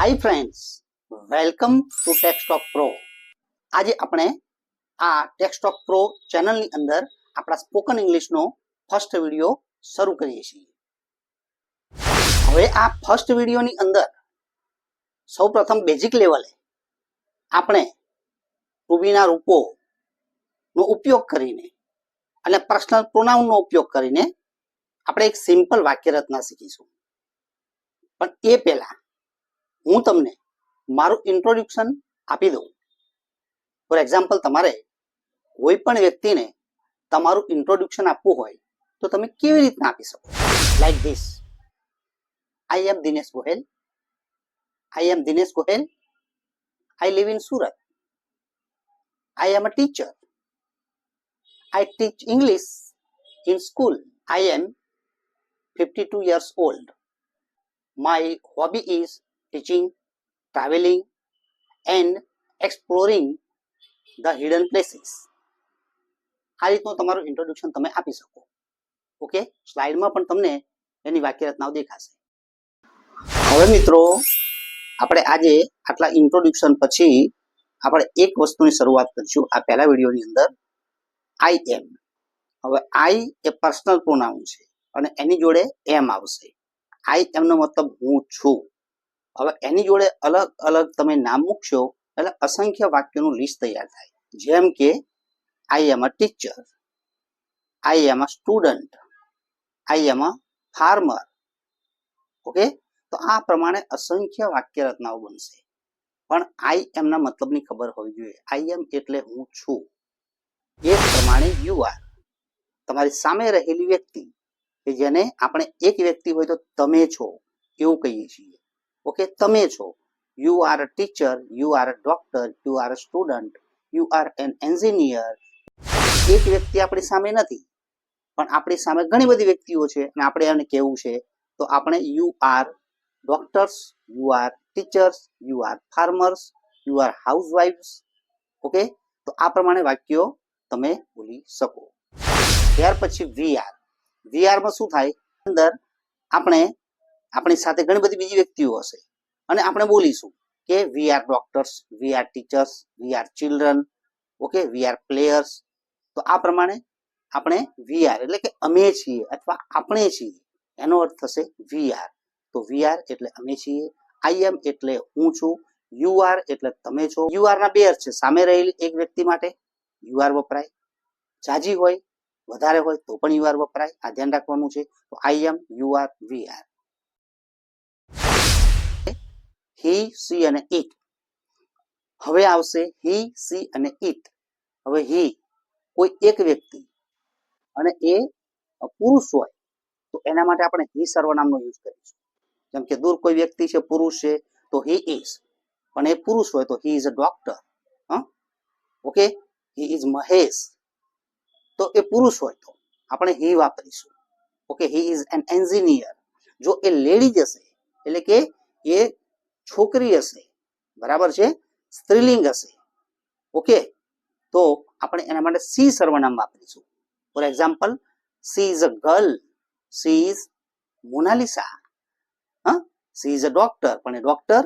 Hi friends, welcome to Textalk pro. આજે આપણે આ ટેક્સટોક પ્રો ચેનલની અંદર આપણા સ્પોકન ઇંગ્લિશનો ફર્સ્ટ વિડીયો શરૂ કરીએ છીએ. હવે આ ફર્સ્ટ વિડીયોની અંદર સૌપ્રથમ બેઝિક લેવલે આપણે ટુ બીના રૂપોનો ઉપયોગ કરીને અને પર્સનલ પ્રોનાઉનનો ઉપયોગ કરીને આપણે એક સિમ્પલ વાક્ય રચના શીખીશું. પણ એ પહેલા હું તમને મારું ઇન્ટ્રોડક્શન આપી દઉં. ફોર એક્ઝામ્પલ, તમારે કોઈ પણ વ્યક્તિને તમારું ઇન્ટ્રોડક્શન આપવું હોય તો તમે કેવી રીતના આપી શકો? Like this: I am Dinesh Gohel. I am Dinesh Gohel. I live in Surat. I am a teacher. I teach English in school. I am 52 years old. My hobby is teaching, traveling and exploring the hidden places. આ રીતનું તમારું introduction તમે આપી શકો. Okay, સ્લાઇડમાં પણ તમને એની વાક્ય રચનાઓ દેખાશે. હવે મિત્રો, આપણે આજે આટલા ઇન્ટ્રોડક્શન પછી આપણે એક વસ્તુની શરૂઆત કરીશું આ પહેલા વિડીયોની અંદર. આઈ એમ. હવે આઈ એ પર્સનલ પ્રોનાઉન છે અને એની જોડે એમ આવશે. આઈ એમનો મતલબ હું છું. હવે એની જોડે અલગ અલગ તમે નામ મૂકશો એટલે અસંખ્ય વાક્યોનું લિસ્ટ તૈયાર થાય. જેમ કે I am a teacher, I am a student, I am a farmer. Okay, તો આ પ્રમાણે અસંખ્ય વાક્ય રચનાઓ બનશે. પણ આઈ એમના મતલબની ખબર હોવી જોઈએ. આઈ એમ એટલે હું છું. એ જ પ્રમાણે યુ આર, તમારી સામે રહેલી વ્યક્તિ કે જેને આપણે એક વ્યક્તિ હોય તો તમે છો એવું કહીએ છીએ. ઓકે, તમે છો. You are a teacher, you are a doctor, you are a student, you are N engineer. એક વ્યક્તિ આપણી સામે નથી, પણ આપણી સામે ઘણી બધી વ્યક્તિઓ છે અને આપણે એને કહેવું છે તો આપણે you are doctors, you are teachers, you are farmers, you are હાઉસવાઇફ્સ. ઓકે, તો આ પ્રમાણે વાક્યો તમે બોલી શકો. ત્યાર પછી વી આર. વી આરમાં શું થાય? અંદર આપણે આપણી સાથે ઘણી બધી બીજી વ્યક્તિઓ હશે અને આપણે બોલીશું કે we are doctors, we are teachers, we are children. Okay, we are players. તો આ પ્રમાણે આપણે વી આર એટલે કે અમે છીએ અથવા આપણે છીએ એનો અર્થ થશે વી આર. તો વી આર એટલે અમે છીએ. આઈ એમ એટલે હું છું. યુ આર એટલે તમે છો. યુ આર ના બે અર્થ છે. સામે રહેલી એક વ્યક્તિ માટે યુ આર વપરાય, જાજી હોય વધારે હોય તો પણ યુ આર વપરાય. આ ધ્યાન રાખવાનું છે. તો I am, you are, we are. He, she અને ઇટ. હવે આવશે હી, સી અને ઇટ. હવે હી કોઈ એક વ્યક્તિ અને એ પુરુષ હોય તો એના માટે આપણે હી સર્વનામનો યુઝ કરીશું. જેમ કે દૂર કોઈ વ્યક્તિ છે, પુરુષ છે તો હી ઇઝ. પણ એ પુરુષ હોય તો he is a doctor. Okay, he is Mahesh. તો એ પુરુષ હોય તો આપણે હી વાપરીશું. Okay, he is an engineer. જો એ લેડી હશે એટલે કે એ છોકરી હશે, બરાબર છે, સ્ત્રીલિંગ હશે. ઓકે, તો આપણે એના માટે સી સર્વનામ વાપરીશું. For example, she is a girl, she is Monalisa. She is a doctor, પણ એ ડોક્ટર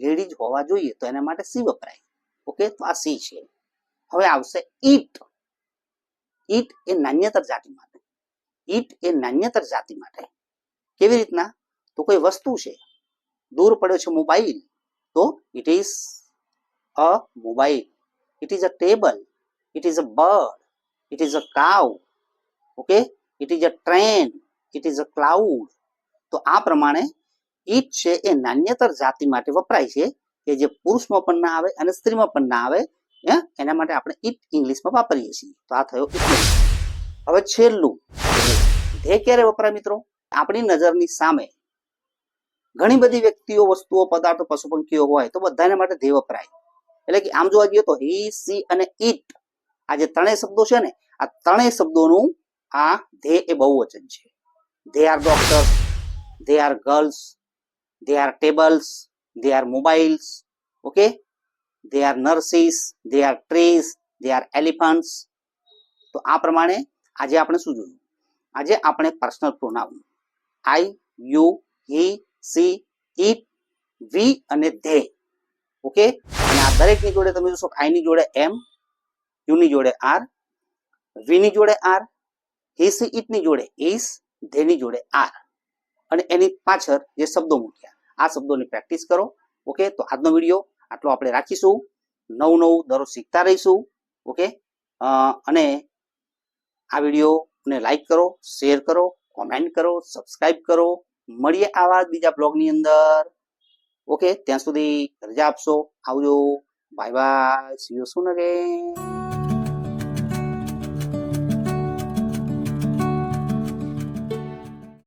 લેડી જ હોવા જોઈએ તો એના માટે સી વપરાય. ઓકે, તો આ સી છે. હવે આવશે ઈટ. ઈટ એ નાન્યતર જાતિ માટે. ઈટ એ નાન્યતર જાતિ માટે. કેવી રીતના? તો કોઈ વસ્તુ છે, દૂર પડ્યો છે મોબાઈલ તો it is a mobile. It is a table, it is a bird, it is a cow. Okay, it is a train, it is a cloud. તો આ પ્રમાણે ઈટ છે એ નાન્યતર જાતિ માટે વપરાય છે કે જે પુરુષમાં પણ ના આવે અને સ્ત્રીમાં પણ ના આવે. એના માટે આપણે ઈટ ઇંગ્લિશમાં વાપરીએ છીએ. તો આ થયો ઈટ. હવે છેલ્લું ધે ક્યારે વપરાય મિત્રો? આપણી નજરની સામે ઘણી બધી વ્યક્તિઓ, વસ્તુઓ, પદાર્થો, પશુ પંખીઓ હોય તો બધાના માટે ધે વપરાય. એટલે કે આમ જોવા જઈએ તો હી, સી અને ઈટ, આ જે ત્રણેય શબ્દો છે ને, આ ત્રણેય શબ્દોનું આ ધે એ બહુવચન છે. They are doctors, they are girls, they are tables, they are mobiles. Okay, they are nurses, they are trees, they are elephants. તો આ પ્રમાણે આજે આપણે શું જોયું? આજે આપણે personal pronoun I, you, he, she, it, we અને ધે. ઓકે, અને આ દરેકની જોડે તમે જોશો આઈ ની જોડે એમ, યુ ની જોડે આર, વી ની જોડે આર, હી સી ઇટ ની જોડે ઇસ, ધે ની જોડે આર, અને એની પાછળ જે શબ્દો મૂક્યા આ શબ્દોની પ્રેક્ટિસ કરો. ઓકે, તો આજનો વિડીયો આટલો આપણે રાખીશું. નવું નવું દરરોજ શીખતા રહીશું. ઓકે, અને આ વિડીયોને લાઈક કરો, શેર કરો, કોમેન્ટ કરો, સબસ્ક્રાઇબ કરો. મળીએ આવા બીજા બ્લોગની અંદર. ઓકે, ત્યાં સુધી રજા આપશો. આવજો. Bye bye. C you soon again.